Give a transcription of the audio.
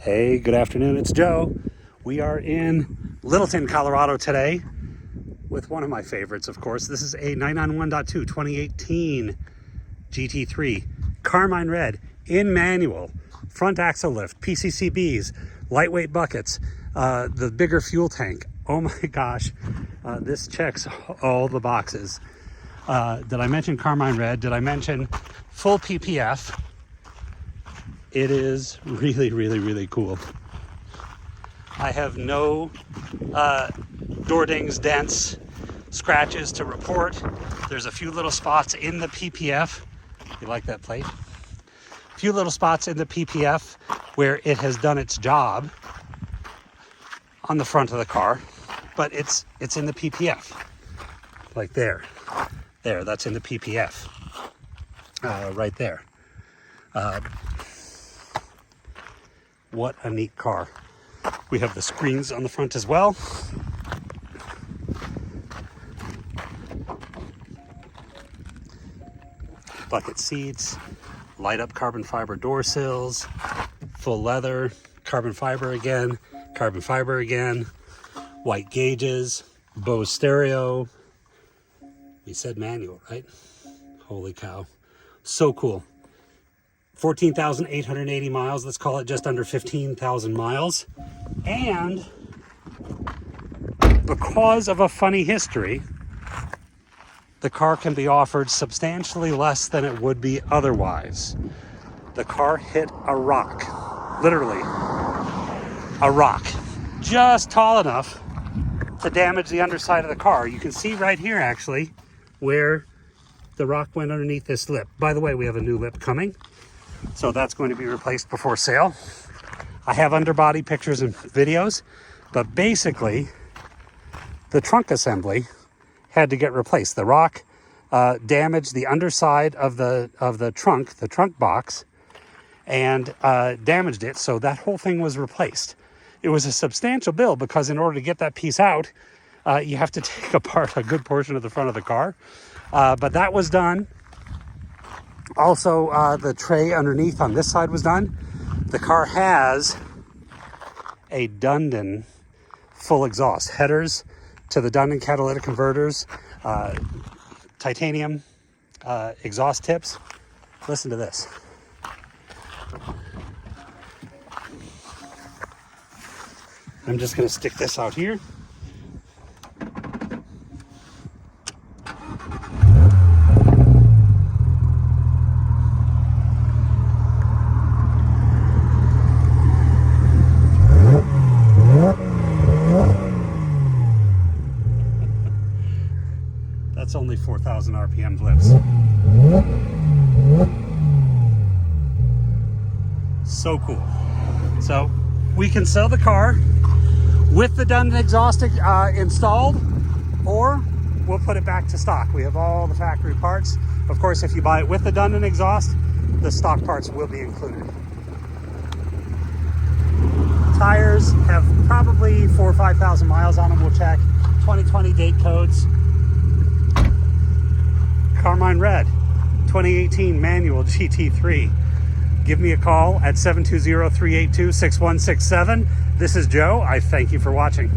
Hey, good afternoon, it's Joe. We are in Littleton, Colorado today with one of my favorites, of course. This is a 991.2 2018 GT3 Carmine Red in manual, front axle lift, PCCBs, lightweight buckets, the bigger fuel tank. Oh my gosh, this checks all the boxes. Did I mention Carmine Red? Did I mention full PPF? It is really, really, really cool. I have no door dings, dents, scratches to report. There's a few little spots in the PPF. You like that plate? A few little spots in the PPF where it has done its job on the front of the car, but it's in the PPF. Like there, that's in the PPF. Right there. What a neat car. We have the screens on the front as well. Bucket seats, light up carbon fiber door sills, full leather, carbon fiber again, white gauges, Bose stereo. We said manual, right? Holy cow. So cool. 14,880 miles, let's call it just under 15,000 miles. And because of a funny history, the car can be offered substantially less than it would be otherwise. The car hit a rock, literally a rock, just tall enough to damage the underside of the car. You can see right here actually where the rock went underneath this lip. By the way, we have a new lip coming, so that's going to be replaced before sale. I have underbody pictures and videos, but basically the trunk assembly had to get replaced. The rock damaged the underside of the trunk box, and damaged it, so that whole thing was replaced. It was a substantial bill because in order to get that piece out, you have to take apart a good portion of the front of the car, but that was done. Also, the tray underneath on this side was done. The car has a Dundon full exhaust, headers to the Dundon catalytic converters, titanium exhaust tips. Listen to this. I'm just going to stick this out here. That's only 4,000 RPM flips. So cool. So we can sell the car with the Dundon exhaust installed, or we'll put it back to stock. We have all the factory parts. Of course, if you buy it with the Dundon exhaust, the stock parts will be included. Tires have probably 4,000 or 5,000 miles on them. We'll check. 2020 date codes. Carmine Red 2018 manual GT3. Give me a call at 720-382-6167. This is Joe. I thank you for watching.